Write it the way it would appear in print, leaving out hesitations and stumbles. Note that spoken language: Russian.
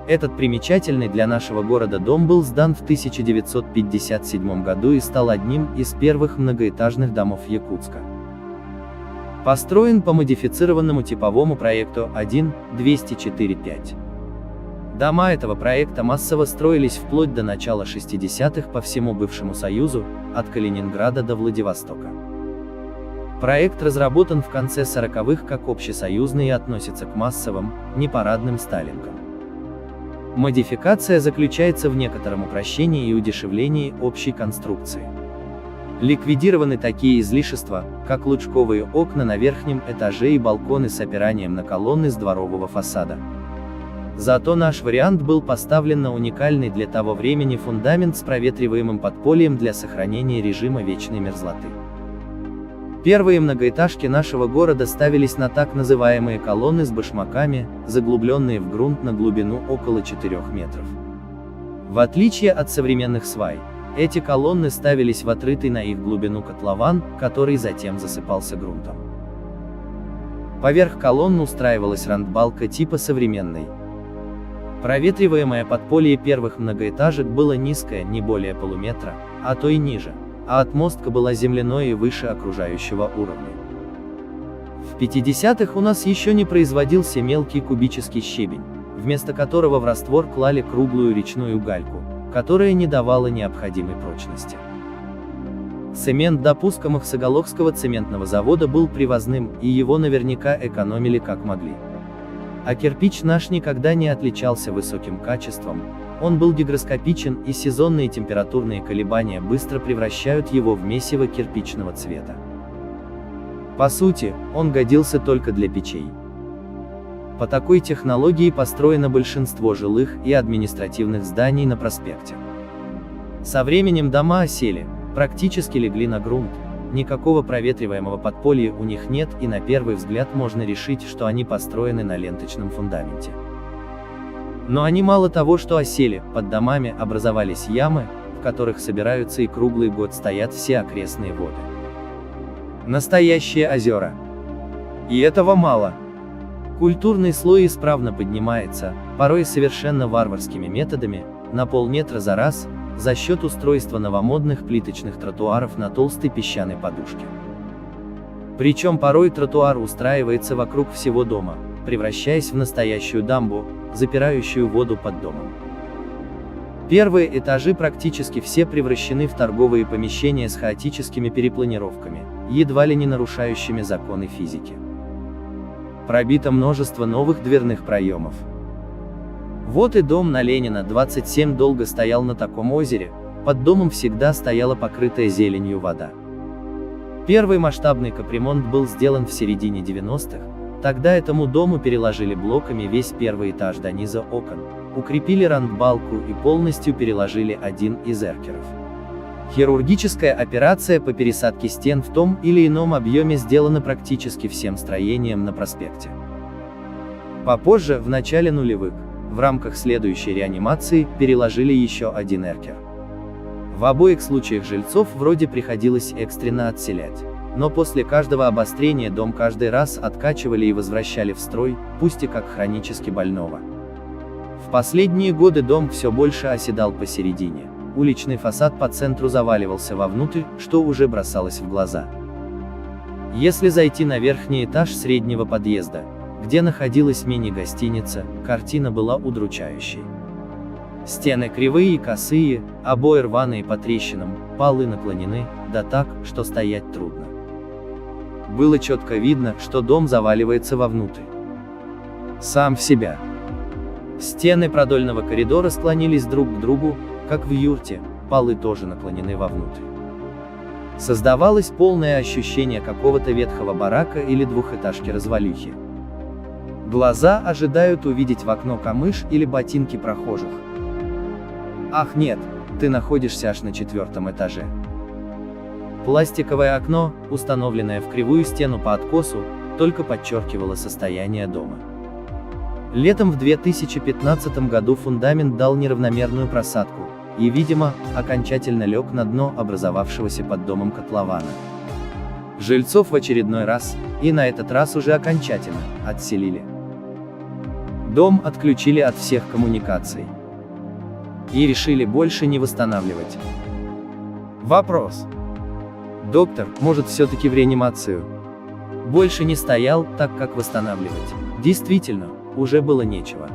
Этот примечательный для нашего города дом был сдан в 1957 году и стал одним из первых многоэтажных домов Якутска. Построен по модифицированному типовому проекту 1-204-5. Дома этого проекта массово строились вплоть до начала 60-х по всему бывшему Союзу, от Калининграда до Владивостока. Проект разработан в конце 40-х как общесоюзный и относится к массовым, непарадным сталинкам. Модификация заключается в некотором упрощении и удешевлении общей конструкции. Ликвидированы такие излишества, как лучковые окна на верхнем этаже и балконы с опиранием на колонны с дворового фасада. Зато наш вариант был поставлен на уникальный для того времени фундамент с проветриваемым подпольем для сохранения режима вечной мерзлоты. Первые многоэтажки нашего города ставились на так называемые колонны с башмаками, заглубленные в грунт на глубину около 4 метров. В отличие от современных свай, эти колонны ставились в отрытый на их глубину котлован, который затем засыпался грунтом. Поверх колонн устраивалась рандбалка типа современной. Проветриваемое подполье первых многоэтажек было низкое, не более полуметра, а то и ниже, а отмостка была земляной и выше окружающего уровня. В 50-х у нас еще не производился мелкий кубический щебень, вместо которого в раствор клали круглую речную гальку, которая не давала необходимой прочности. Цемент до Пуско-Махсоголовского цементного завода был привозным, и его наверняка экономили как могли. А кирпич наш никогда не отличался высоким качеством, он был гигроскопичен, и сезонные температурные колебания быстро превращают его в месиво кирпичного цвета. По сути, он годился только для печей. По такой технологии построено большинство жилых и административных зданий на проспекте. Со временем дома осели, практически легли на грунт, никакого проветриваемого подполья у них нет, и на первый взгляд можно решить, что они построены на ленточном фундаменте. Но они мало того, что осели, под домами образовались ямы, в которых собираются и круглый год стоят все окрестные воды. Настоящие озера. И этого мало. Культурный слой исправно поднимается, порой совершенно варварскими методами, на полметра за раз, за счет устройства новомодных плиточных тротуаров на толстой песчаной подушке. Причем порой тротуар устраивается вокруг всего дома, превращаясь в настоящую дамбу, запирающую воду под домом. Первые этажи практически все превращены в торговые помещения с хаотическими перепланировками, едва ли не нарушающими законы физики. Пробито множество новых дверных проемов. Вот и дом на Ленина, 27 долго стоял на таком озере, под домом всегда стояла покрытая зеленью вода. Первый масштабный капремонт был сделан в середине 90-х, тогда этому дому переложили блоками весь первый этаж до низа окон, укрепили рандбалку и полностью переложили один из эркеров. Хирургическая операция по пересадке стен в том или ином объеме сделана практически всем строением на проспекте. Попозже, в начале нулевых, в рамках следующей реанимации, переложили еще один эркер. В обоих случаях жильцов вроде приходилось экстренно отселять, но после каждого обострения дом каждый раз откачивали и возвращали в строй, пусть и как хронически больного. В последние годы дом все больше оседал посередине. Уличный фасад по центру заваливался вовнутрь, что уже бросалось в глаза. Если зайти на верхний этаж среднего подъезда, где находилась мини-гостиница, картина была удручающей. Стены кривые и косые, обои рваные по трещинам, полы наклонены, да так, что стоять трудно. Было четко видно, что дом заваливается вовнутрь. Сам в себя. Стены продольного коридора склонились друг к другу, как в юрте, полы тоже наклонены вовнутрь. Создавалось полное ощущение какого-то ветхого барака или двухэтажки-развалюхи. Глаза ожидают увидеть в окно камыш или ботинки прохожих. Ах нет, ты находишься аж на 4-м этаже. Пластиковое окно, установленное в кривую стену по откосу, только подчеркивало состояние дома. Летом в 2015 году фундамент дал неравномерную просадку, и, видимо, окончательно лег на дно образовавшегося под домом котлована. Жильцов в очередной раз, и на этот раз уже окончательно, отселили. Дом отключили от всех коммуникаций. И решили больше не восстанавливать. Вопрос. Доктор, может все-таки в реанимацию? Больше не стоял, так как восстанавливать. Действительно, уже было нечего.